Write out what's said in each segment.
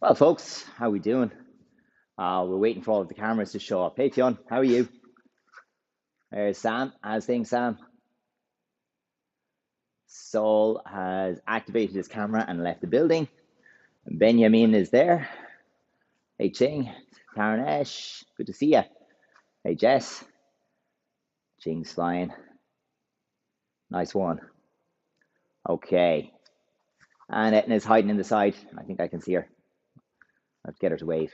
Well, folks, how we doing? We're waiting for all of the cameras to show up. Hey, Fionn, how are you? There's Sam. How's things, Sam? Saul has activated his camera and left the building. Benjamin is there. Hey, Ching. Karen Ash, good to see you. Hey, Jess. Ching's flying. Nice one. Okay. And Etna's hiding in the side. I think I can see her. Let's get her to wave.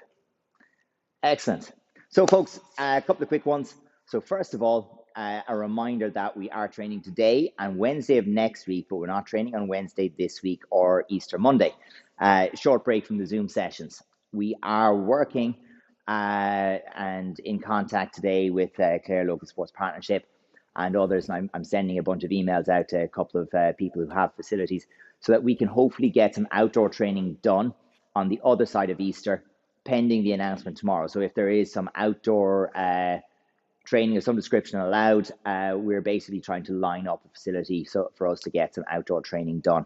Excellent. So, folks, a couple of quick ones. So, first of all, a reminder that we are training today and Wednesday of next week, but we're not training on Wednesday this week or Easter Monday. Short break from the Zoom sessions. We are working and in contact today with Clare Local Sports Partnership and others. And I'm sending a bunch of emails out to a couple of people who have facilities so that we can hopefully get some outdoor training done on the other side of Easter, pending the announcement tomorrow. So if there is some outdoor training of some description allowed, we're basically trying to line up a facility so for us to get some outdoor training done.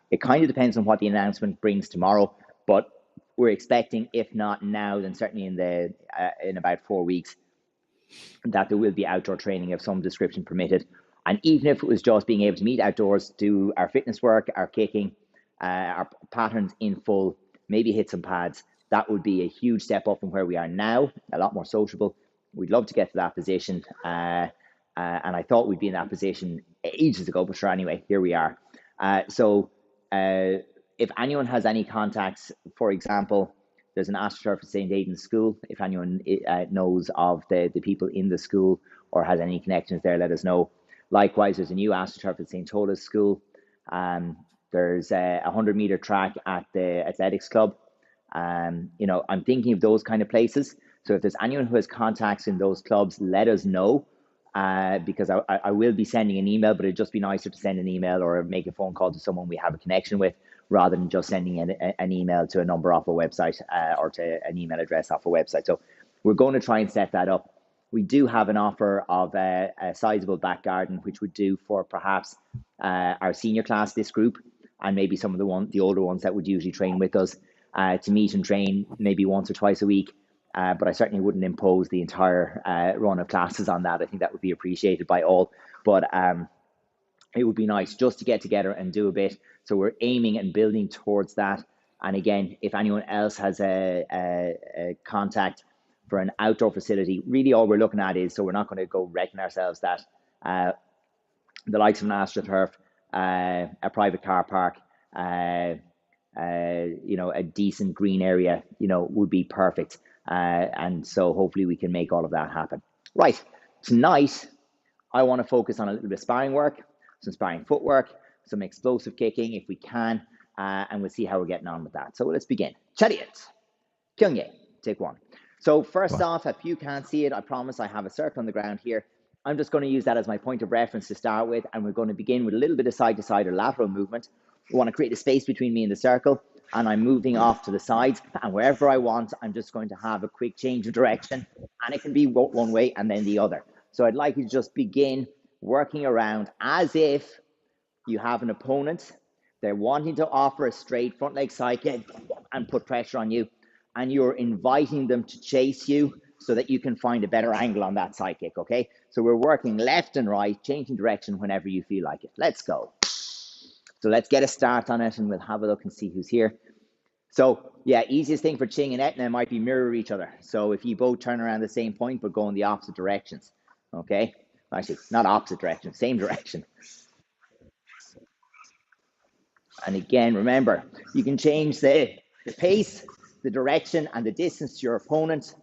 It kind of depends on what the announcement brings tomorrow, but we're expecting, if not now, then certainly in about 4 weeks, that there will be outdoor training of some description permitted. And even if it was just being able to meet outdoors, do our fitness work, our kicking, our patterns in full, maybe hit some pads, that would be a huge step up from where we are now, a lot more sociable. We'd love to get to that position. And I thought we'd be in that position ages ago, but sure, anyway, here we are. So if anyone has any contacts, for example, there's an AstroTurf at St. Aidan's School. If anyone knows of the people in the school or has any connections there, let us know. Likewise, there's a new AstroTurf at St. Tola's School. There's a 100-meter track at the athletics club. I'm thinking of those kind of places. So if there's anyone who has contacts in those clubs, let us know, because I will be sending an email, but it'd just be nicer to send an email or make a phone call to someone we have a connection with, rather than just sending an email to a number off a website or to an email address off a website. So we're going to try and set that up. We do have an offer of a sizable back garden, which would do for perhaps our senior class, this group, and maybe some of the older ones that would usually train with us, to meet and train maybe once or twice a week. But I certainly wouldn't impose the entire run of classes on that. I think that would be appreciated by all. But it would be nice just to get together and do a bit. So we're aiming and building towards that. And again, if anyone else has a contact for an outdoor facility, really all we're looking at is, so we're not going to go wrecking ourselves, that the likes of an AstroTurf, a private car park, a decent green area, would be perfect. And so hopefully we can make all of that happen. Right, tonight, I want to focus on a little bit of sparring work, some sparring footwork, some explosive kicking if we can, and we'll see how we're getting on with that. So let's begin. Chariot, Pyongye, take one. So first off, if you can't see it, I promise I have a circle on the ground here. I'm just going to use that as my point of reference to start with, and we're going to begin with a little bit of side-to-side or lateral movement. We want to create a space between me and the circle, and I'm moving off to the sides, and wherever I want, I'm just going to have a quick change of direction, and it can be one way and then the other. So I'd like you to just begin working around as if you have an opponent. They're wanting to offer a straight front leg side kick and put pressure on you, and you're inviting them to chase you so that you can find a better angle on that side kick, okay? So we're working left and right, changing direction whenever you feel like it. Let's go. So let's get a start on it and we'll have a look and see who's here. So yeah, easiest thing for Ching and Etna might be mirror each other. So if you both turn around the same point but go in the opposite directions, okay? Actually, not opposite direction, same direction. And again, remember, you can change the pace, the direction, and the distance to your opponent.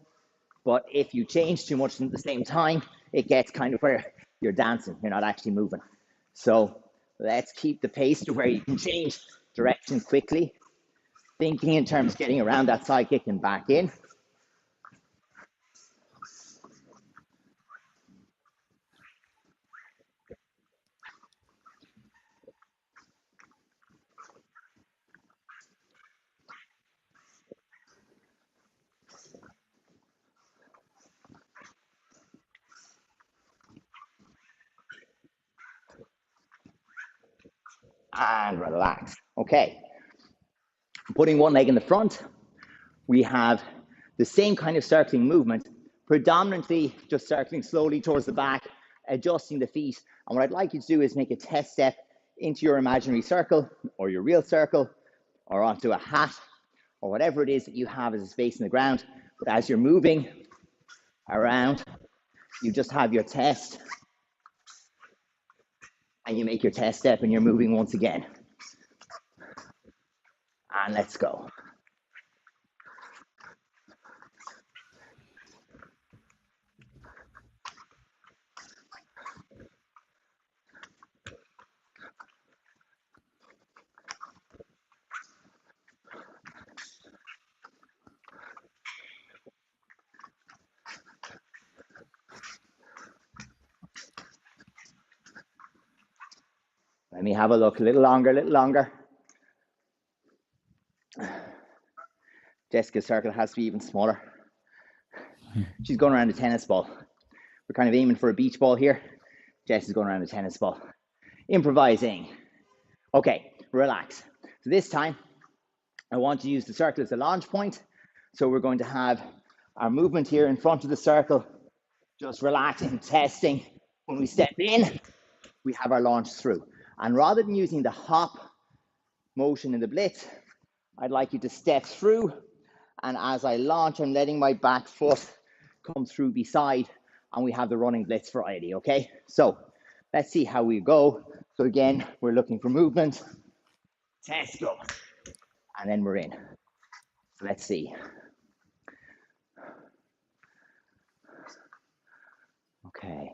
But if you change too much at the same time, it gets kind of where you're dancing, you're not actually moving. So let's keep the pace to where you can change direction quickly, thinking in terms of getting around that side kick and back in. And relax. Okay. Putting one leg in the front, we have the same kind of circling movement, predominantly just circling slowly towards the back, adjusting the feet. And what I'd like you to do is make a test step into your imaginary circle or your real circle or onto a hat or whatever it is that you have as a space in the ground. But as you're moving around, you just have your test and you make your test step and you're moving once again. And let's go. Let me have a look, a little longer, a little longer. Jessica's circle has to be even smaller. She's going around a tennis ball. We're kind of aiming for a beach ball here. Jess is going around a tennis ball. Improvising. Okay, relax. So this time, I want to use the circle as a launch point. So we're going to have our movement here in front of the circle, just relaxing, testing. When we step in, we have our launch through. And rather than using the hop motion in the blitz, I'd like you to step through. And as I launch, I'm letting my back foot come through beside, and we have the running blitz variety, okay? So let's see how we go. So again, we're looking for movement, test, go, and then we're in. So let's see. Okay.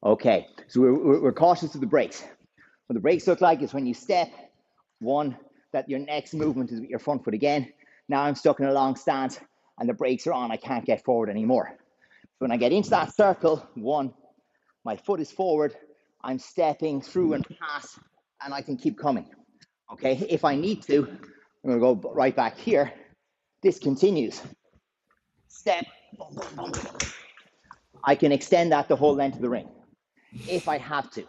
Okay, so we're cautious of the brakes. What the brakes look like is when you step, one, that your next movement is with your front foot again. Now I'm stuck in a long stance and the brakes are on, I can't get forward anymore. So when I get into that circle, one, my foot is forward, I'm stepping through and past, and I can keep coming. Okay, if I need to, I'm gonna go right back here. This continues. Step, boom, boom, boom. I can extend that the whole length of the ring if I have to.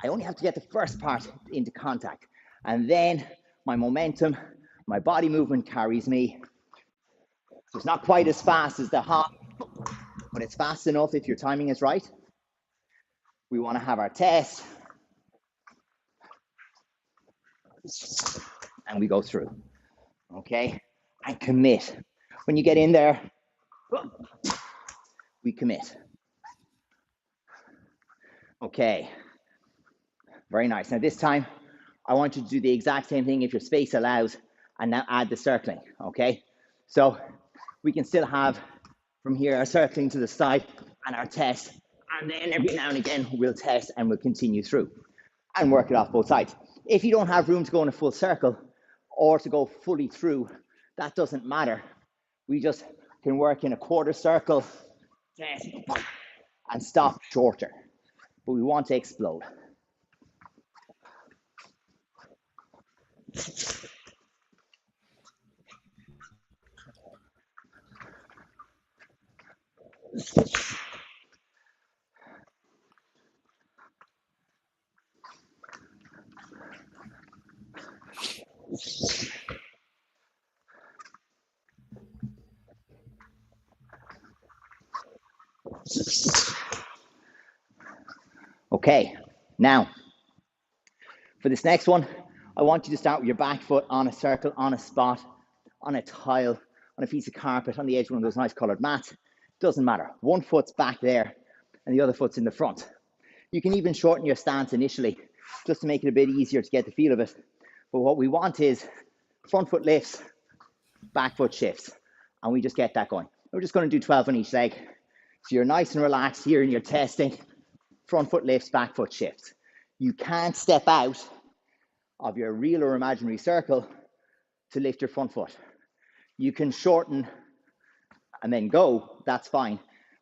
I only have to get the first part into contact, and then my momentum, my body movement carries me. So it's not quite as fast as the hop, but it's fast enough if your timing is right. We want to have our test, and we go through, okay? And commit. When you get in there, we commit. Okay, very nice. Now this time, I want you to do the exact same thing if your space allows, and now add the circling, okay? So we can still have from here our circling to the side and our test, and then every now and again we'll test and we'll continue through and work it off both sides. If you don't have room to go in a full circle or to go fully through, that doesn't matter. We just can work in a quarter circle, test, and stop shorter, but we want to explode. Okay, now for this next one, I want you to start with your back foot on a circle, on a spot, on a tile, on a piece of carpet, on the edge of one of those nice colored mats. Doesn't matter. One foot's back there and the other foot's in the front. You can even shorten your stance initially just to make it a bit easier to get the feel of it. But what we want is front foot lifts, back foot shifts, and we just get that going. We're just going to do 12 on each leg. So you're nice and relaxed here and you're testing front foot lifts, back foot shifts. You can't step out of your real or imaginary circle to lift your front foot. You can shorten and then go, that's fine,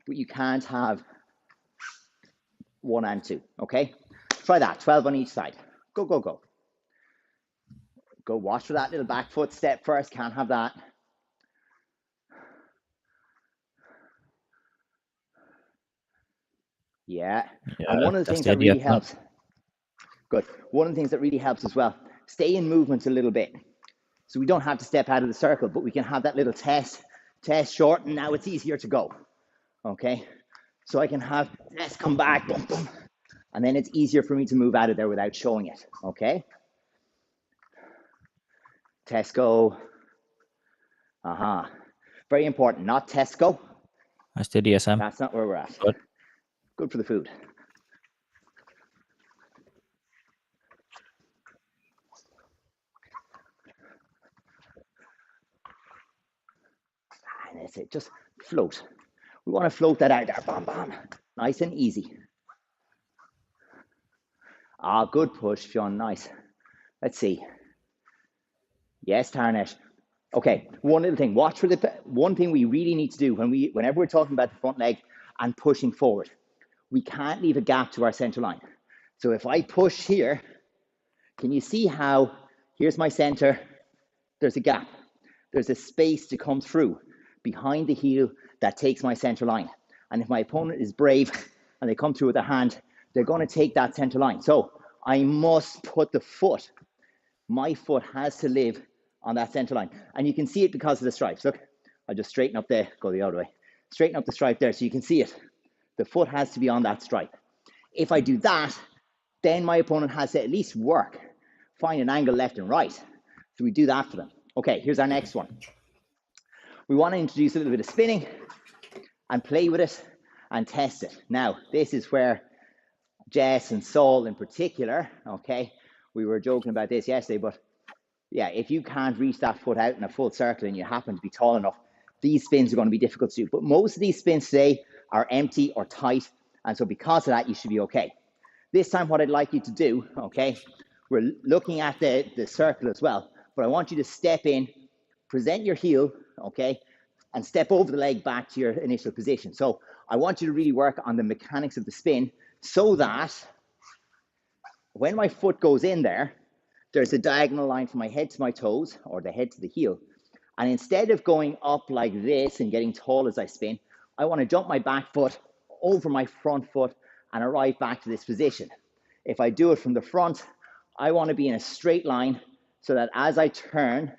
but you can't have 1 and 2, okay? Try that, 12 on each side. Go, go, go. Go, watch for that little back foot step first, can't have that. Yeah, and one of the things that really helps, good, one of the things that really helps as well, stay in movement a little bit. So we don't have to step out of the circle, but we can have that little test, shorten, now it's easier to go, okay? So I can have test come back, boom, boom, and then it's easier for me to move out of there without showing it, okay? Test go, very important, not Tesco. That's the DSM. That's not where we're at. Good for the food. And that's it, just float. We want to float that out there, bam, bam. Nice and easy. Good push, Fionn, nice. Let's see. Yes, Tarnesh. Okay, one little thing, watch for the, one thing we really need to do whenever we're talking about the front leg and pushing forward, we can't leave a gap to our center line. So if I push here, can you see how, here's my center, there's a gap. There's a space to come through behind the heel that takes my center line. And if my opponent is brave and they come through with their hand, they're going to take that center line. So I must put the foot, my foot has to live on that center line. And you can see it because of the stripes. Look, I'll just straighten up there, go the other way. Straighten up the stripe there so you can see it. The foot has to be on that stripe. If I do that, then my opponent has to at least work, find an angle left and right. So we do that for them. Okay, here's our next one. We want to introduce a little bit of spinning and play with it and test it. Now, this is where Jess and Saul in particular, okay, we were joking about this yesterday, but yeah, if you can't reach that foot out in a full circle and you happen to be tall enough, these spins are going to be difficult to do. But most of these spins today are empty or tight, and so because of that, you should be okay. This time, what I'd like you to do, okay, we're looking at the circle as well, but I want you to step in, present your heel, okay, and step over the leg back to your initial position. So I want you to really work on the mechanics of the spin so that when my foot goes in there, there's a diagonal line from my head to my toes, or the head to the heel. And instead of going up like this and getting tall as I spin, I want to jump my back foot over my front foot and arrive back to this position. If I do it from the front, I want to be in a straight line so that as I turn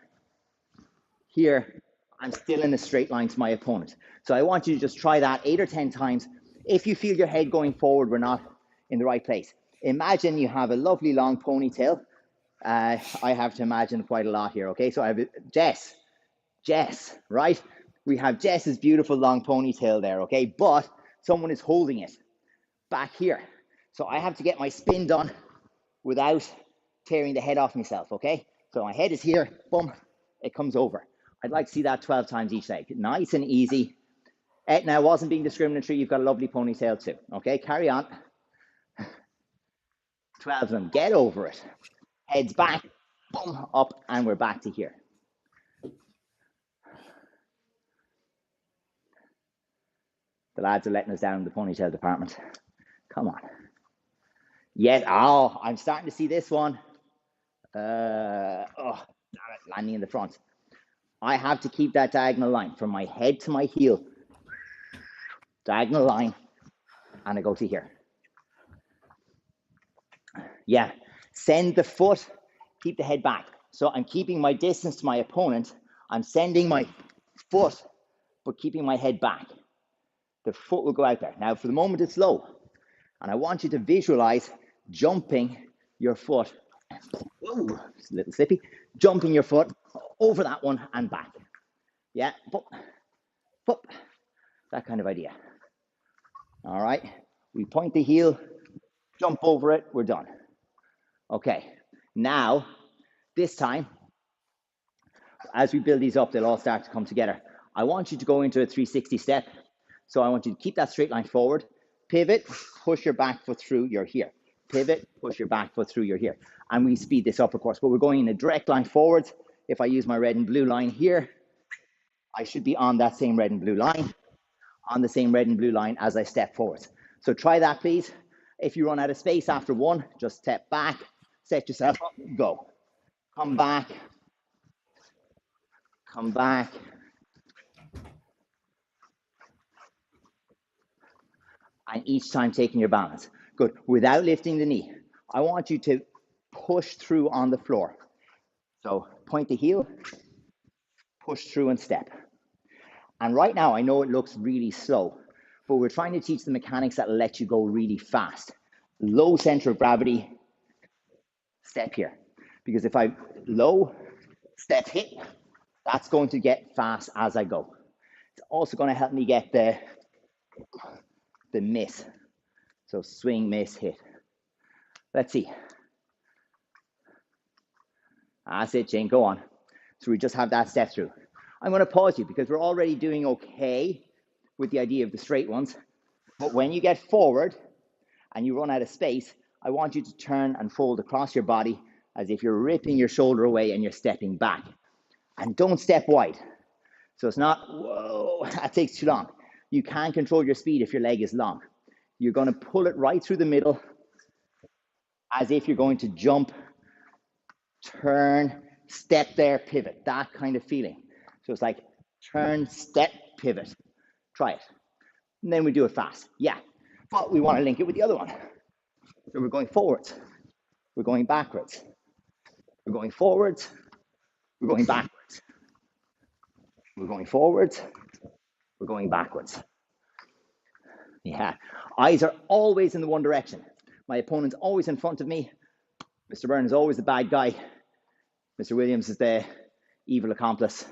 here, I'm still in a straight line to my opponent. So I want you to just try that 8 or 10 times. If you feel your head going forward, we're not in the right place. Imagine you have a lovely long ponytail. I have to imagine quite a lot here, okay? So I have Jess, right? We have Jess's beautiful long ponytail there, okay? But someone is holding it back here. So I have to get my spin done without tearing the head off myself, okay? So my head is here, boom, it comes over. I'd like to see that 12 times each leg. Nice and easy. Now, I wasn't being discriminatory. You've got a lovely ponytail too, okay? Carry on. 12 of them. Get over it. Heads back, boom, up, and we're back to here. The lads are letting us down in the ponytail department. Come on. Yes, I'm starting to see this one. Damn it, landing in the front. I have to keep that diagonal line from my head to my heel. Diagonal line, and I go to here. Yeah, send the foot, keep the head back. So I'm keeping my distance to my opponent. I'm sending my foot, but keeping my head back. The foot will go out there. Now, for the moment, it's low. And I want you to visualize jumping your foot. Whoa, it's a little slippy. Jumping your foot over that one and back. Yeah, boop, boop, that kind of idea. All right, we point the heel, jump over it, we're done. Okay, now, this time, as we build these up, they'll all start to come together. I want you to go into a 360 step. So I want you to keep that straight line forward, pivot, push your back foot through, you're here. Pivot, push your back foot through, you're here. And we speed this up, of course, but we're going in a direct line forwards. If I use my red and blue line here, I should be on that same red and blue line, on the same red and blue line as I step forwards. So try that, please. If you run out of space after one, just step back, set yourself up, go. Come back, come back. And each time taking your balance. Good, without lifting the knee. I want you to push through on the floor. So point the heel, push through and step. And right now, I know it looks really slow, but we're trying to teach the mechanics that let you go really fast. Low center of gravity, step here. Because if I low, step hit, that's going to get fast as I go. It's also going to help me get the miss. So swing, miss, hit. Let's see. That's it, Jane, go on. So we just have that step through. I'm going to pause you because we're already doing okay with the idea of the straight ones. But when you get forward and you run out of space, I want you to turn and fold across your body as if you're ripping your shoulder away and you're stepping back. And don't step wide. So it's not, whoa, that takes too long. You can control your speed if your leg is long. You're going to pull it right through the middle as if you're going to jump, turn, step there, pivot, that kind of feeling. So it's like turn, step, pivot. Try it. And then we do it fast. Yeah. But we want to link it with the other one. So we're going forwards. We're going backwards. We're going forwards. We're going backwards. We're going forwards. We're going backwards. Yeah. Eyes are always in the one direction. My opponent's always in front of me. Mr. Byrne is always the bad guy. Mr. Williams is the evil accomplice.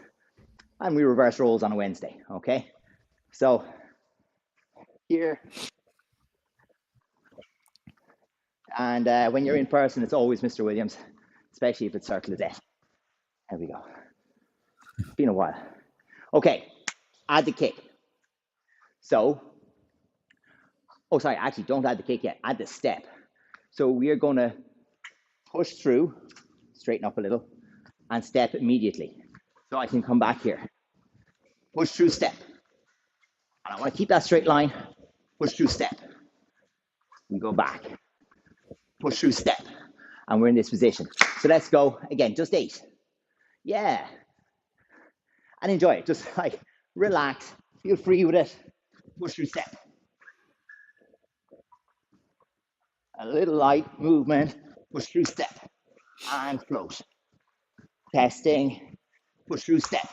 And we reverse roles on a Wednesday, okay? So here. And when you're in person, it's always Mr. Williams, especially if it's circle of death. There we go. It's been a while. Okay, add the kick. So, oh, sorry, actually, don't add the kick yet. Add the step. So we are going to push through, straighten up a little, and step immediately. So I can come back here. Push through, step. And I want to keep that straight line. Push through, step. We go back. Push through, step. And we're in this position. So let's go again, just 8. Yeah. And enjoy it. Just like relax, feel free with it. Push through, step. A little light movement. Push through, step. And float. Testing. Push through, step.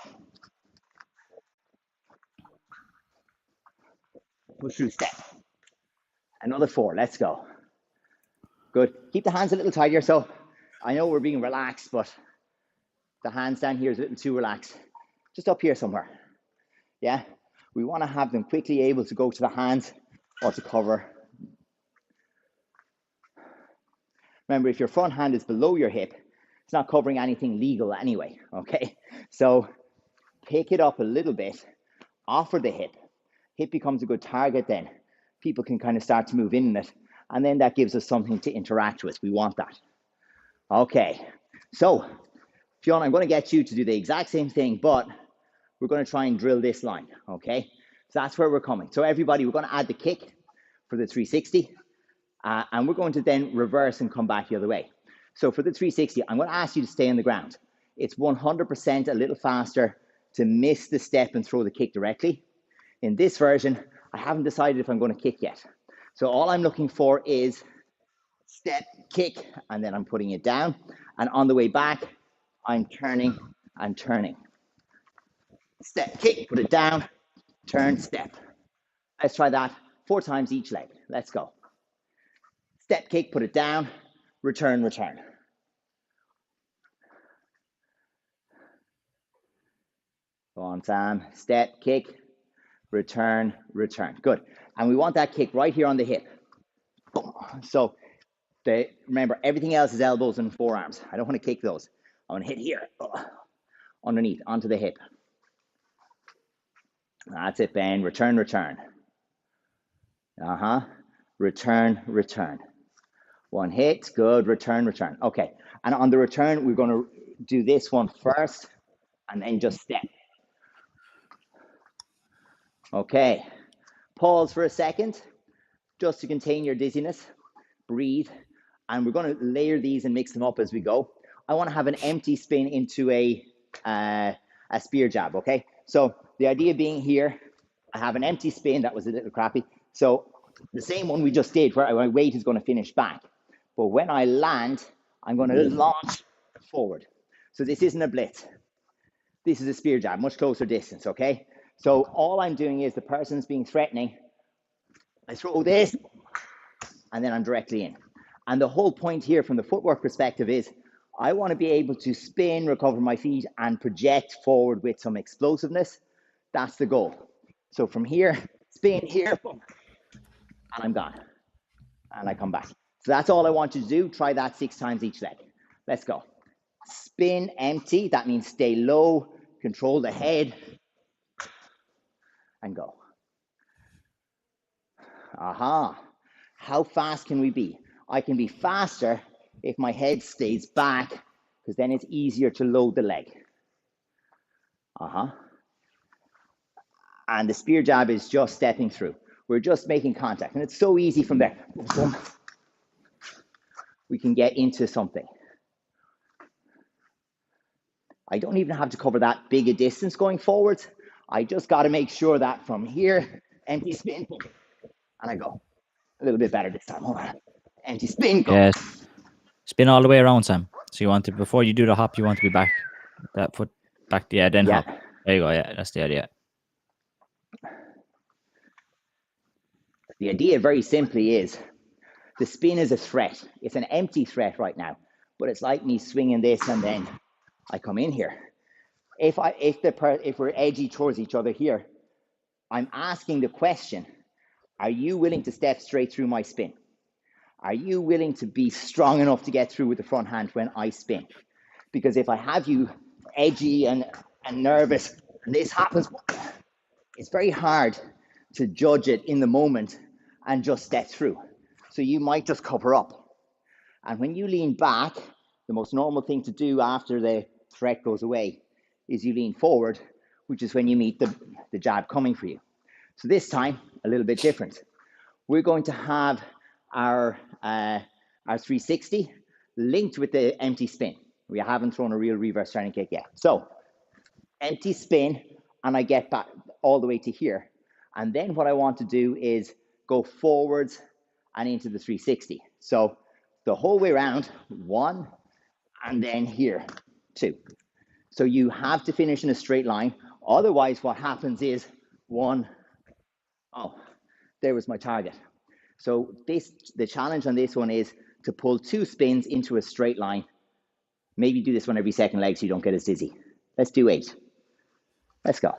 Push through, step. Another 4. Let's go. Good. Keep the hands a little tighter. So I know we're being relaxed, but the hands down here is a little too relaxed. Just up here somewhere. Yeah. We want to have them quickly able to go to the hands or to cover. Remember, if your front hand is below your hip, it's not covering anything legal anyway, okay? So pick it up a little bit, offer the hip. Hip becomes a good target then. People can kind of start to move in it, and then that gives us something to interact with. We want that. Okay, so Fiona, I'm going to get you to do the exact same thing, but we're going to try and drill this line, okay? So that's where we're coming. So everybody, we're going to add the kick for the 360, and we're going to then reverse and come back the other way. So for the 360, I'm going to ask you to stay on the ground. It's 100% a little faster to miss the step and throw the kick directly. In this version, I haven't decided if I'm going to kick yet. So all I'm looking for is step, kick, and then I'm putting it down. And on the way back, I'm turning and turning. Step, kick, put it down, turn, step. Let's try that 4 times each leg. Let's go. Step kick, put it down, return, return. Go on, Sam. Step, kick, return, return. Good. And we want that kick right here on the hip. Boom. So remember, everything else is elbows and forearms. I don't want to kick those. I want to hit here, underneath, onto the hip. That's it, Ben. Return, return. Return, return. One hit, good, return, return. Okay, and on the return, we're going to do this one first, and then just step. Okay, pause for a second, just to contain your dizziness. Breathe, and we're going to layer these and mix them up as we go. I want to have an empty spin into a spear jab, okay? So the idea being here, I have an empty spin. That was a little crappy. So the same one we just did, where my weight is going to finish back. But when I land, I'm going to launch forward. So this isn't a blitz. This is a spear jab, much closer distance, okay? So all I'm doing is the person's being threatening. I throw this, and then I'm directly in. And the whole point here from the footwork perspective is I want to be able to spin, recover my feet, and project forward with some explosiveness. That's the goal. So from here, spin here, boom, and I'm gone. And I come back. So that's all I want you to do. Try that 6 times each leg. Let's go. Spin empty. That means stay low, control the head, and go. Aha. How fast can we be? I can be faster if my head stays back, because then it's easier to load the leg. And the spear jab is just stepping through. We're just making contact, and it's so easy from there. We can get into something. I don't even have to cover that big a distance going forwards. I just got to make sure that from here, empty spin, and I go. A little bit better this time. Hold on. Empty spin, go. Yes. Spin all the way around, Sam. So you want to, before you do the hop, you want to be back. That foot back, yeah, then hop. There you go, yeah, that's the idea. The idea very simply is the spin is a threat. It's an empty threat right now, but it's like me swinging this and then I come in here. If we're edgy towards each other here, I'm asking the question, are you willing to step straight through my spin? Are you willing to be strong enough to get through with the front hand when I spin? Because if I have you edgy and nervous and this happens, it's very hard to judge it in the moment and just step through. So you might just cover up. And when you lean back, the most normal thing to do after the threat goes away is you lean forward, which is when you meet the jab coming for you. So this time, a little bit different. We're going to have our 360 linked with the empty spin. We haven't thrown a real reverse turning kick yet. So empty spin, and I get back all the way to here. And then what I want to do is go forwards and into the 360. So the whole way around, 1, and then here, 2. So you have to finish in a straight line. Otherwise, what happens is 1, oh, there was my target. So the challenge on this one is to pull 2 spins into a straight line. Maybe do this one every second leg so you don't get as dizzy. Let's do 8. Let's go.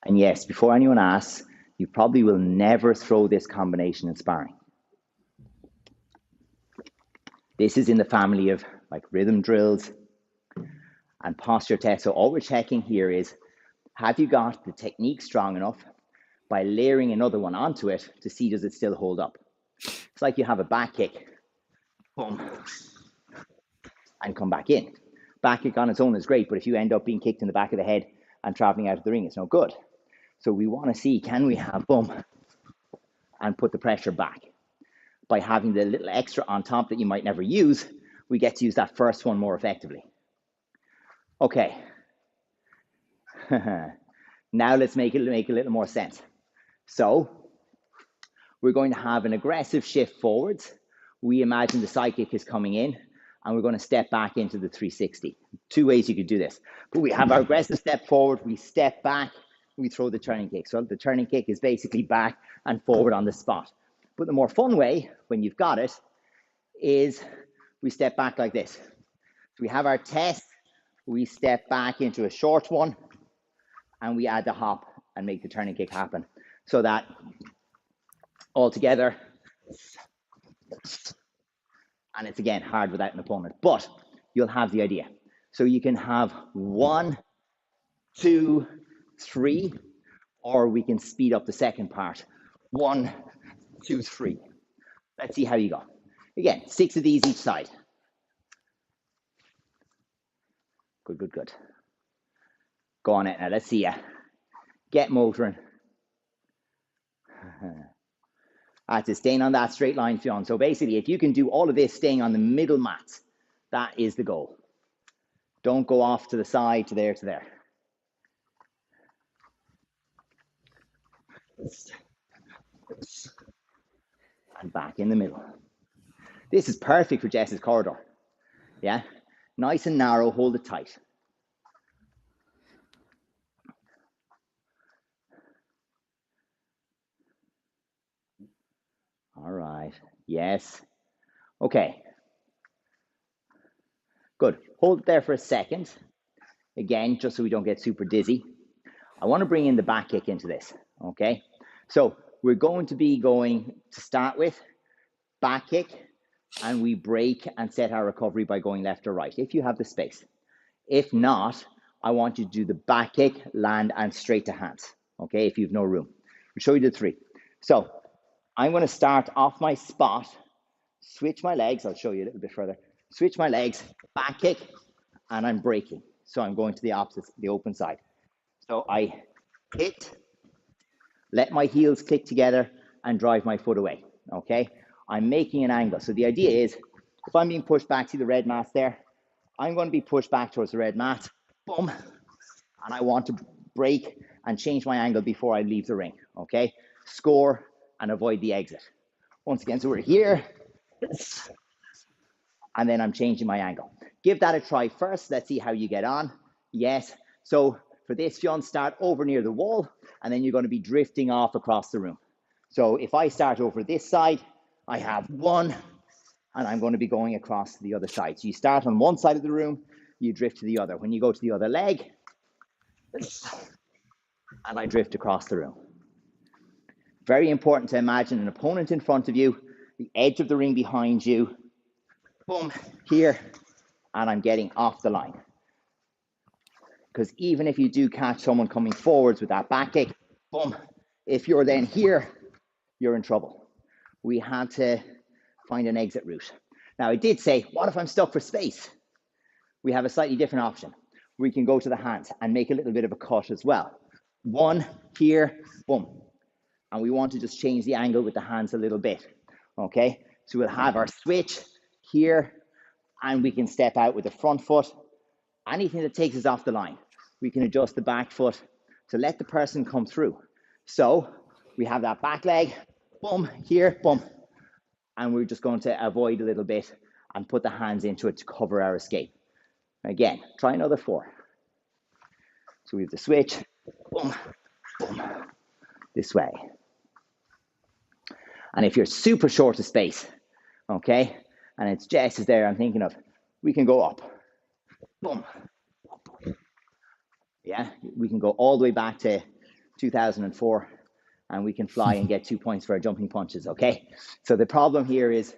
And yes, before anyone asks, you probably will never throw this combination in sparring. This is in the family of like rhythm drills and posture tests. So all we're checking here is, have you got the technique strong enough by layering another one onto it to see does it still hold up? It's like you have a back kick, boom, and come back in. Back kick on its own is great, but if you end up being kicked in the back of the head and traveling out of the ring, it's no good. So we want to see, can we have boom and put the pressure back? By having the little extra on top that you might never use, we get to use that first one more effectively. Okay. Now let's make a little more sense. So we're going to have an aggressive shift forwards we imagine the side kick is coming in, and we're going to step back into the 360. Two ways you could do this. But we have our aggressive step forward, we step back, we throw the turning kick. So the turning kick is basically back and forward on the spot. But the more fun way, when you've got it, is we step back like this. So we have our test, we step back into a short one, and we add the hop and make the turning kick happen. So that altogether, and it's again hard without an opponent, but you'll have the idea. So you can have 1, 2, 3, or we can speed up the second part. 1, 2, 3. Let's see how you go. Again, 6 of these each side. Good, good, good. Go on it now. Let's see ya. Get motoring. That's it. Staying on that straight line, Fionn. So basically, if you can do all of this staying on the middle mat, that is the goal. Don't go off to the side, to there, to there. And back in the middle. This is perfect for Jess's corridor. Yeah? Nice and narrow, hold it tight. All right. Yes. Okay. Good. Hold it there for a second. Again, just so we don't get super dizzy. I want to bring in the back kick into this. Okay. So we're going to be going to start with back kick, and we break and set our recovery by going left or right, if you have the space. If not, I want you to do the back kick, land, and straight to hands. Okay, if you've no room. I'll show you the 3. So I'm going to start off my spot, switch my legs. I'll show you a little bit further. Switch my legs, back kick, and I'm breaking. So I'm going to the opposite, the open side. So I hit, let my heels click together, and drive my foot away. Okay, I'm making an angle. So the idea is, if I'm being pushed back, see the red mat there? I'm going to be pushed back towards the red mat. Boom. And I want to break and change my angle before I leave the ring. Okay, score and avoid the exit. Once again, so we're here, and then I'm changing my angle. Give that a try first. Let's see how you get on. Yes. So for this, Fionn, start over near the wall, and then you're going to be drifting off across the room. So if I start over this side, I have 1, and I'm going to be going across to the other side. So you start on one side of the room, you drift to the other. When you go to the other leg, and I drift across the room. Very important to imagine an opponent in front of you, the edge of the ring behind you, boom, here, and I'm getting off the line. Because even if you do catch someone coming forwards with that back kick, boom, if you're then here, you're in trouble. We had to find an exit route. Now, I did say, what if I'm stuck for space? We have a slightly different option. We can go to the hands and make a little bit of a cut as well. 1, here, boom. And we want to just change the angle with the hands a little bit. Okay, so we'll have our switch here, and we can step out with the front foot. Anything that takes us off the line, we can adjust the back foot to let the person come through. So we have that back leg, boom, here, boom. And we're just going to avoid a little bit and put the hands into it to cover our escape. Again, try another 4. So we have the switch, boom, boom, this way. And if you're super short of space, okay, and it's Jess is there I'm thinking of, we can go up, boom. Yeah, we can go all the way back to 2004, and we can fly and get 2 points for our jumping punches, okay? So the problem here is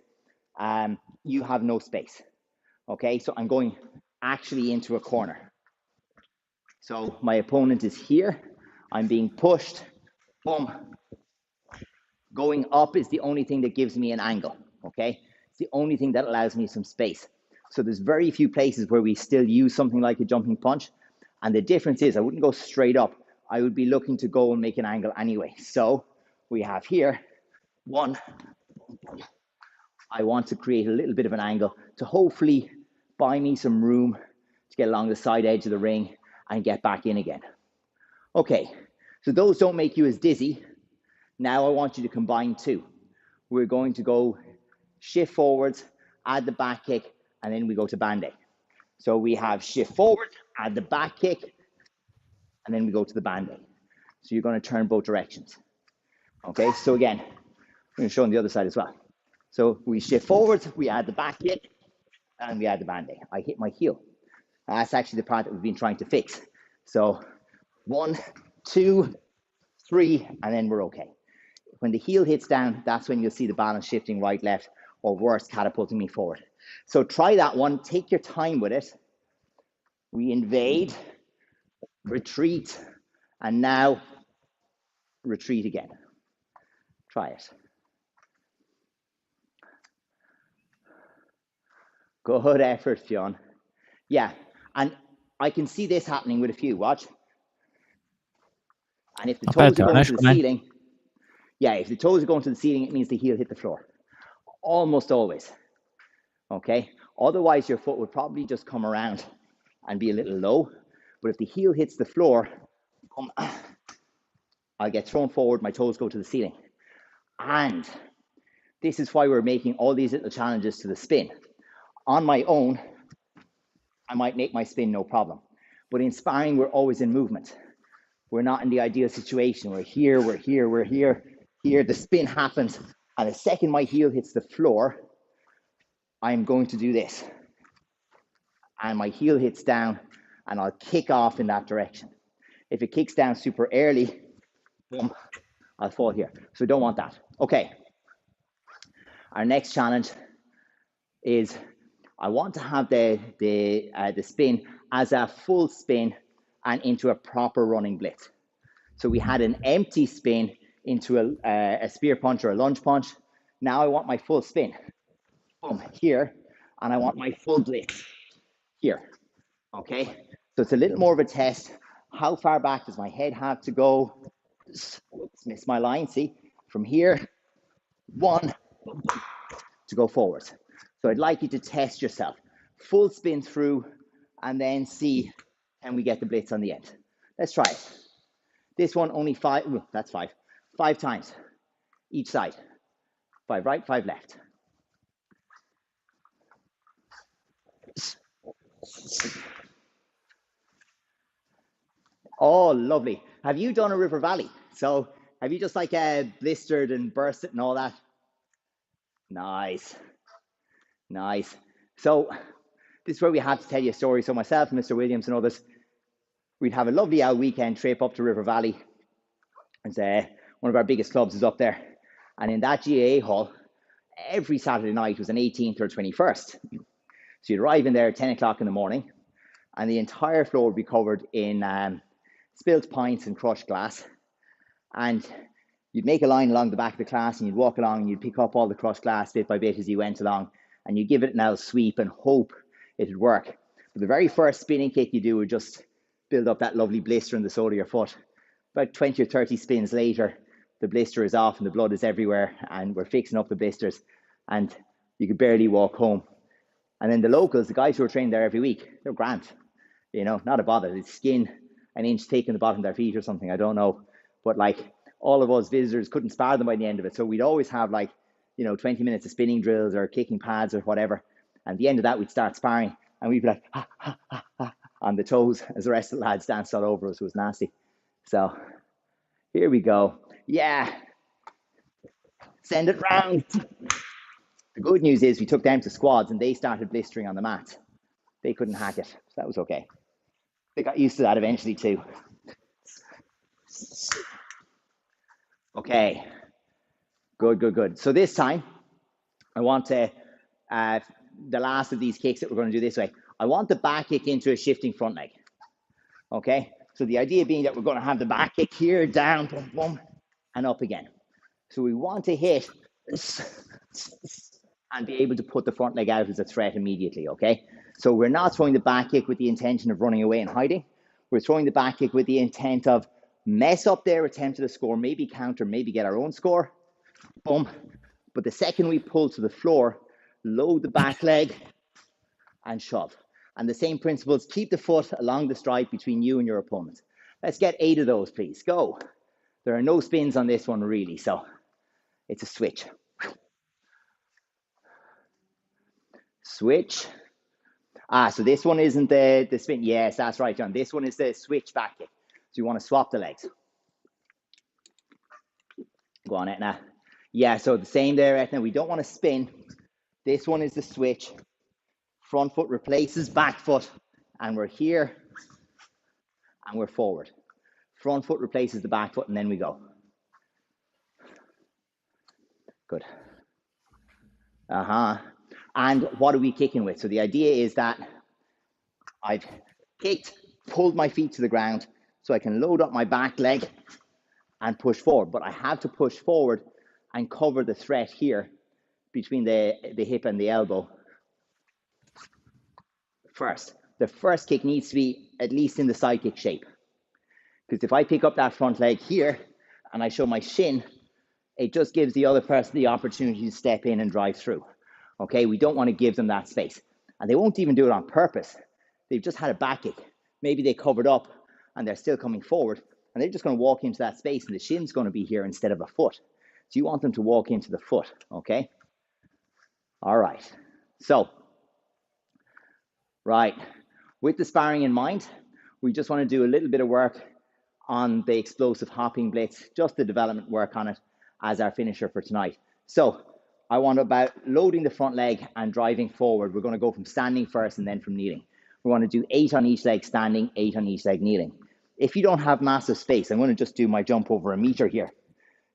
you have no space, okay? So I'm going actually into a corner. So my opponent is here, I'm being pushed, boom. Going up is the only thing that gives me an angle, okay? It's the only thing that allows me some space. So there's very few places where we still use something like a jumping punch. And the difference is I wouldn't go straight up. I would be looking to go and make an angle anyway. So we have here 1. I want to create a little bit of an angle to hopefully buy me some room to get along the side edge of the ring and get back in again. Okay, so those don't make you as dizzy. Now I want you to combine 2. We're going to go shift forwards, add the back kick, and then we go to bande. So we have shift forward, add the back kick, and then we go to the bande. So you're going to turn both directions. Okay, so again, I'm going to show on the other side as well. So we shift forwards, we add the back kick, and we add the bande. I hit my heel. That's actually the part that we've been trying to fix. So 1, 2, 3, and then we're okay. When the heel hits down, that's when you'll see the balance shifting right, left, or worse, catapulting me forward. So try that one. Take your time with it. We invade, retreat, and now retreat again. Try it. Good effort, Fionn. Yeah, and I can see this happening with a few. Watch. And if the toes are going to the ceiling, yeah, if the toes are going to the ceiling, it means the heel hit the floor. Almost always. Okay? Otherwise, your foot would probably just come around and be a little low. But if the heel hits the floor, I'll get thrown forward, my toes go to the ceiling. And this is why we're making all these little challenges to the spin. On my own, I might make my spin no problem. But in sparring, we're always in movement. We're not in the ideal situation. We're here, we're here, we're here. Here, the spin happens. And the second my heel hits the floor, I'm going to do this. And my heel hits down, and I'll kick off in that direction. If it kicks down super early, boom, I'll fall here. So we don't want that. Okay. Our next challenge is I want to have the spin as a full spin and into a proper running blitz. So we had an empty spin into a spear punch or a lunge punch. Now I want my full spin. Boom, here. And I want my full blitz here. Okay? So it's a little more of a test. How far back does my head have to go? Oops, missed my line. See? From here, 1, to go forwards. So I'd like you to test yourself. Full spin through, and then see, can we get the blitz on the end? Let's try it. This one only 5, ooh, that's 5. 5 times, each side. 5 right, 5 left. Oh, lovely. Have you done a River Valley? So have you just like blistered and bursted and all that? Nice. Nice. So this is where we have to tell you a story. So myself, Mr. Williams and others, we'd have a lovely out weekend trip up to River Valley. It's one of our biggest clubs is up there. And in that GAA hall, every Saturday night was an 18th or 21st. So you'd arrive in there at 10 o'clock in the morning, and the entire floor would be covered in spilt pints and crushed glass. And you'd make a line along the back of the class, and you'd walk along, and you'd pick up all the crushed glass bit by bit as you went along, and you give it an L sweep and hope it would work. But the very first spinning kick you do would just build up that lovely blister in the sole of your foot. About 20 or 30 spins later, the blister is off and the blood is everywhere, and we're fixing up the blisters, and you could barely walk home. And then the locals, the guys who are trained there every week, they're grand. You know, not a bother. It's skin an inch thick in the bottom of their feet or something, I don't know. But like all of us visitors couldn't spar them by the end of it. So we'd always have like, 20 minutes of spinning drills or kicking pads or whatever. And at the end of that, we'd start sparring, and we'd be like, ha, ha, ha, ha, on the toes as the rest of the lads danced all over us. It was nasty. So here we go. Yeah. Send it round. The good news is we took them to squads and they started blistering on the mat. They couldn't hack it. So that was okay. They got used to that eventually too. Okay. Good, good, good. So this time, I want to, the last of these kicks that we're going to do this way, I want the back kick into a shifting front leg. Okay? So the idea being that we're going to have the back kick here, down, boom, boom, and up again. So we want to hit and be able to put the front leg out as a threat immediately, okay? So we're not throwing the back kick with the intention of running away and hiding. We're throwing the back kick with the intent of mess up their attempt to score, maybe counter, maybe get our own score, boom. But the second we pull to the floor, load the back leg and shove. And the same principles, keep the foot along the stripe between you and your opponent. Let's get 8 of those, please. Go. There are no spins on this one, really, so it's a switch. switch. So this one isn't the spin. Yes, that's right, John. This one is the switch back kick. So you want to swap the legs. Go on, Etna. Yeah, so the same there, Etna. We don't want to spin. This one is the switch. Front foot replaces back foot, and we're here, and we're forward. Front foot replaces the back foot, and then we go. Good. And what are we kicking with? So the idea is that I've kicked, pulled my feet to the ground, so I can load up my back leg and push forward. But I have to push forward and cover the threat here between the hip and the elbow first. The first kick needs to be at least in the side kick shape. Because if I pick up that front leg here and I show my shin, it just gives the other person the opportunity to step in and drive through. Okay, we don't want to give them that space. And they won't even do it on purpose. They've just had a back kick. Maybe they covered up and they're still coming forward, and they're just going to walk into that space, and the shin's going to be here instead of a foot. So you want them to walk into the foot, okay? All right. So, right. With the sparring in mind, we just want to do a little bit of work on the explosive hopping blitz, just the development work on it as our finisher for tonight. So I want about loading the front leg and driving forward. We're going to go from standing first and then from kneeling. We want to do 8 on each leg standing, 8 on each leg kneeling. If you don't have massive space, I'm going to just do my jump over a meter here.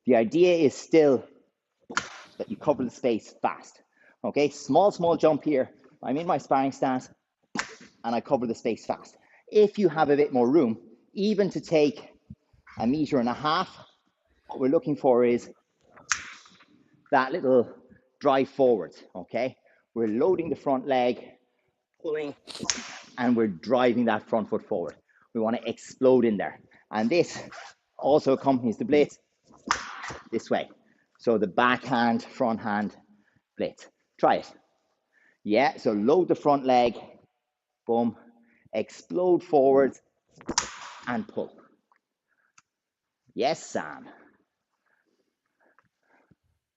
The idea is still that you cover the space fast. Okay, small jump here. I'm in my sparring stance and I cover the space fast. If you have a bit more room, even to take 1.5 meters, what we're looking for is that little drive forwards, okay? We're loading the front leg, pulling, and we're driving that front foot forward. We want to explode in there. And this also accompanies the blitz this way. So the backhand, front hand blitz. Try it. Yeah, so load the front leg, boom, explode forwards, and pull. Yes, Sam.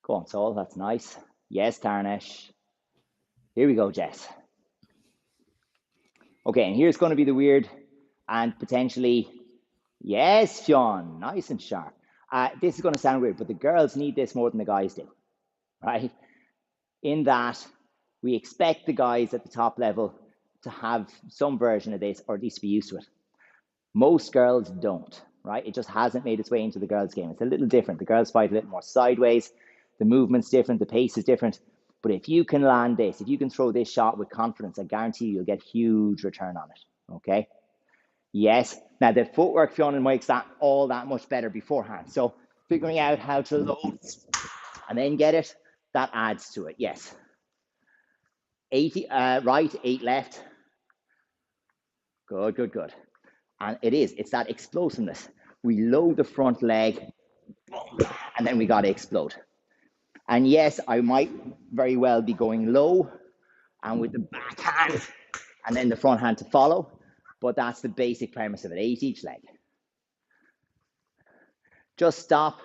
Go on, Saul, that's nice. Yes, Tarnish. Here we go, Jess. Okay, and here's going to be the weird and potentially, yes, Sean, nice and sharp. This is going to sound weird, but the girls need this more than the guys do, right? In that we expect the guys at the top level to have some version of this, or at least be used to it. Most girls don't, right? It just hasn't made its way into the girls' game. It's a little different. The girls fight a little more sideways. The movement's different. The pace is different. But if you can land this, if you can throw this shot with confidence, I guarantee you'll get huge return on it, okay? Yes. Now, the footwork, Fiona, makes that all that much better beforehand. So figuring out how to load and then get it, that adds to it, yes. 80 right, 8 left. Good, good, good. And it's that explosiveness. We load the front leg, and then we got to explode. And yes, I might very well be going low and with the back hand and then the front hand to follow, but that's the basic premise of it, 8 each leg. Just stop,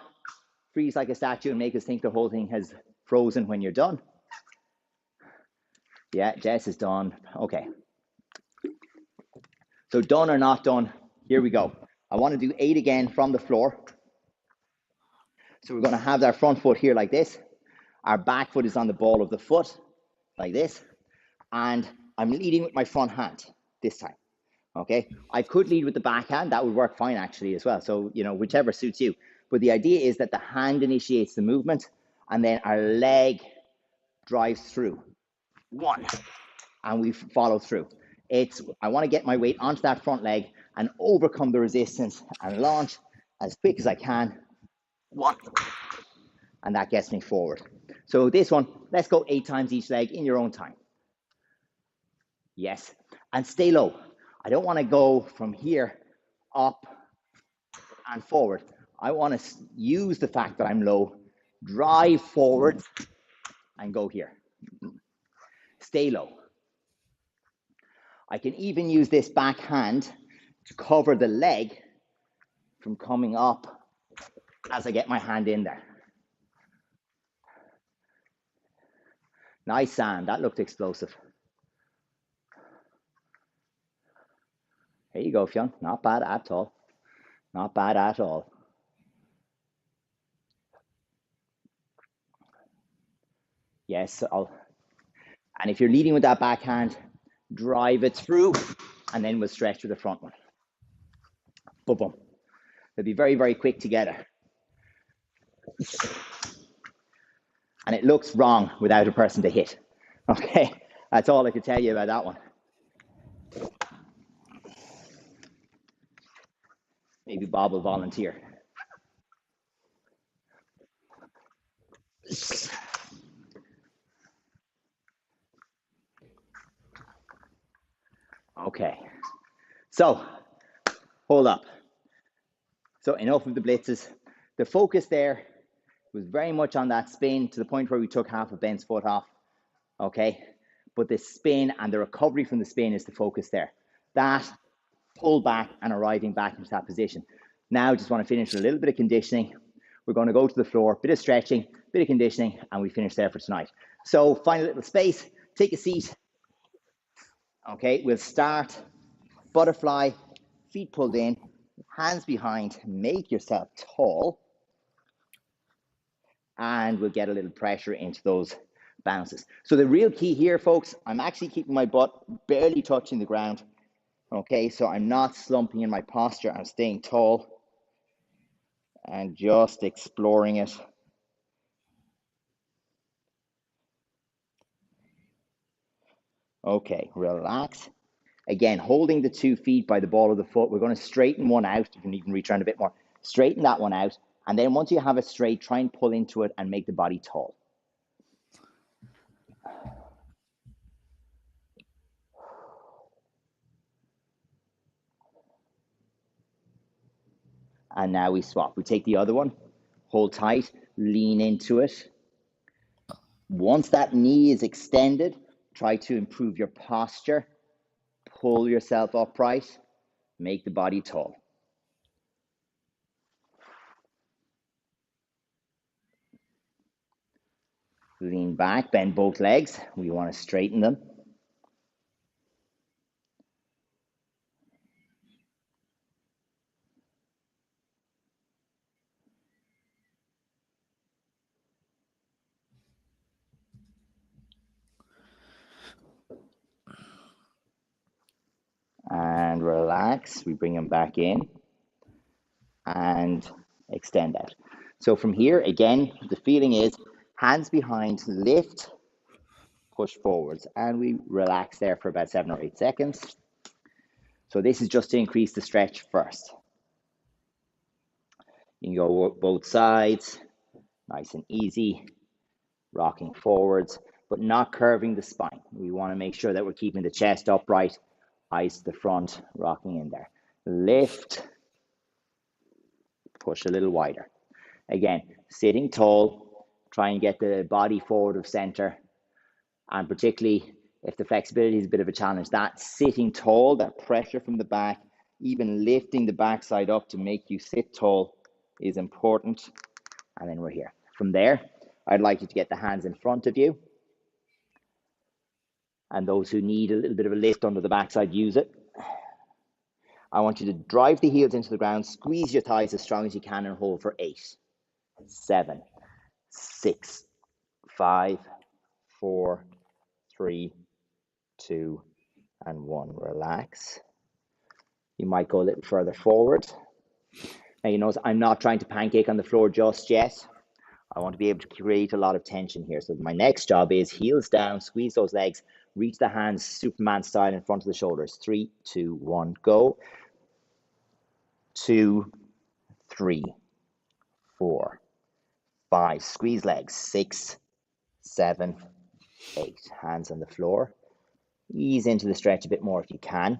freeze like a statue, and make us think the whole thing has frozen when you're done. Yeah, Jess is done. Okay. So done or not done, here we go. I want to do 8 again from the floor. So we're going to have our front foot here like this. Our back foot is on the ball of the foot, like this. And I'm leading with my front hand this time, okay? I could lead with the back hand. That would work fine, actually, as well. So, you know, whichever suits you. But the idea is that the hand initiates the movement, and then our leg drives through. 1, and we follow through. I want to get my weight onto that front leg and overcome the resistance and launch as quick as I can. 1, and that gets me forward. So this one, let's go 8 times each leg in your own time. Yes, and stay low. I don't want to go from here up and forward. I want to use the fact that I'm low, drive forward, and go here. Stay low. I can even use this back hand to cover the leg from coming up as I get my hand in there. Nice, Sam. That looked explosive. There you go, Fionn. Not bad at all. Not bad at all. Yes, and if you're leading with that backhand, drive it through, and then we'll stretch with the front one. Boom, boom. They'll be very, very quick together. And it looks wrong without a person to hit. Okay, that's all I can tell you about that one. Maybe Bob will volunteer. Okay, so hold up. So enough of the blitzes. The focus there was very much on that spin to the point where we took half of Ben's foot off. Okay, but the spin and the recovery from the spin is the focus there. That pull back and arriving back into that position. Now just want to finish with a little bit of conditioning. We're going to go to the floor, bit of stretching, bit of conditioning, and we finish there for tonight. So find a little space, take a seat. Okay, we'll start butterfly, feet pulled in, hands behind, make yourself tall, and we'll get a little pressure into those bounces. So the real key here, folks, I'm actually keeping my butt barely touching the ground. Okay, so I'm not slumping in my posture, I'm staying tall and just exploring it. Okay, relax. Again, holding the 2 feet by the ball of the foot. We're going to straighten one out. You can even reach around a bit more. Straighten that one out. And then once you have it straight, try and pull into it and make the body tall. And now we swap. We take the other one, hold tight, lean into it. Once that knee is extended, try to improve your posture. Pull yourself upright, make the body tall. Lean back, bend both legs. We want to straighten them. And relax. We bring them back in and extend out. So from here, again, the feeling is hands behind, lift, push forwards, and we relax there for about 7 or 8 seconds. So this is just to increase the stretch first. You can go both sides, nice and easy, rocking forwards, but not curving the spine. We want to make sure that we're keeping the chest upright, eyes to the front, rocking in there. Lift, push a little wider. Again, sitting tall, try and get the body forward of center, and particularly if the flexibility is a bit of a challenge, that sitting tall, that pressure from the back, even lifting the backside up to make you sit tall is important. And then we're here. From there, I'd like you to get the hands in front of you. And those who need a little bit of a lift under the backside, use it. I want you to drive the heels into the ground, squeeze your thighs as strong as you can, and hold for 8, 7, 6, 5, 4, 3, 2, and 1. Relax. You might go a little further forward. Now, you notice I'm not trying to pancake on the floor just yet. I want to be able to create a lot of tension here. So my next job is heels down, squeeze those legs, reach the hands Superman style in front of the shoulders. 3, 2, 1, go. 2, 3, 4, 5. Squeeze legs. 6, 7, 8. Hands on the floor. Ease into the stretch a bit more if you can.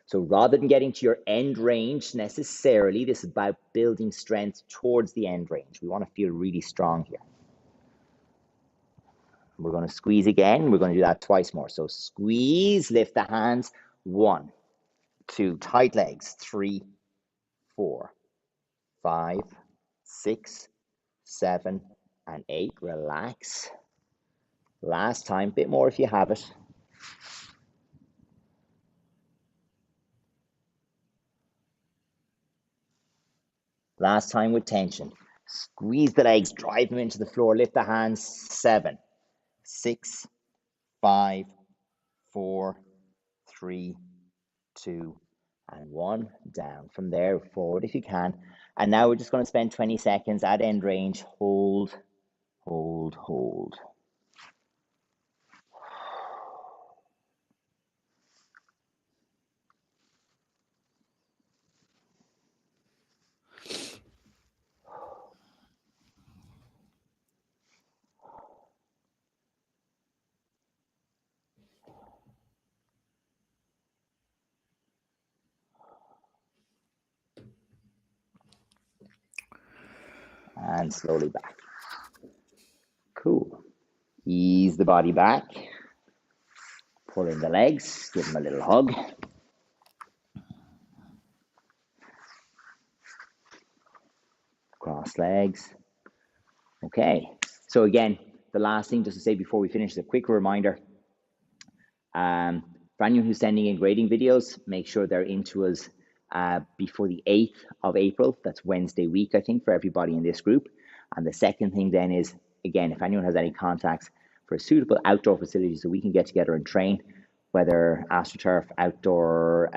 So rather than getting to your end range necessarily, this is about building strength towards the end range. We want to feel really strong here. We're going to squeeze again. We're going to do that twice more. So squeeze, lift the hands. 1, 2, tight legs. 3, 4, 5, 6, 7, and 8. Relax. Last time, bit more if you have it. Last time with tension. Squeeze the legs, drive them into the floor, lift the hands. 7, 6, 5, 4, 3, 2, and 1. Down. From there, forward if you can. And now we're just going to spend 20 seconds at end range. Hold, hold, hold. And slowly back. Cool. Ease the body back. Pull in the legs. Give them a little hug. Cross legs. Okay. So again, the last thing just to say before we finish is a quick reminder. For anyone who's sending in grading videos, make sure they're into us before the 8th of April. That's Wednesday week, I think, for everybody in this group. And the second thing then is, again, if anyone has any contacts for a suitable outdoor facility so we can get together and train, whether AstroTurf, outdoor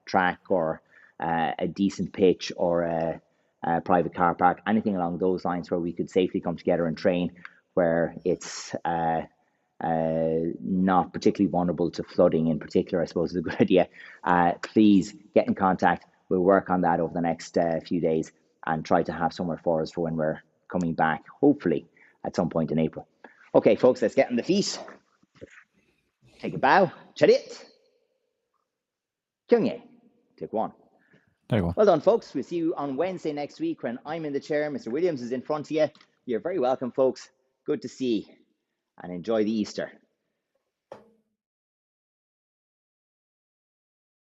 track, or a decent pitch, or a private car park, anything along those lines where we could safely come together and train, where it's not particularly vulnerable to flooding in particular, I suppose is a good idea. Please get in contact. We'll work on that over the next few days and try to have somewhere for us for when we're coming back, hopefully at some point in April. Okay, folks, let's get on the feet. Take a bow. Charit. Kyungye. Take 1. There you go. Well done, folks. We'll see you on Wednesday next week when I'm in the chair. Mr. Williams is in front of you. You're very welcome, folks. Good to see you, and enjoy the Easter.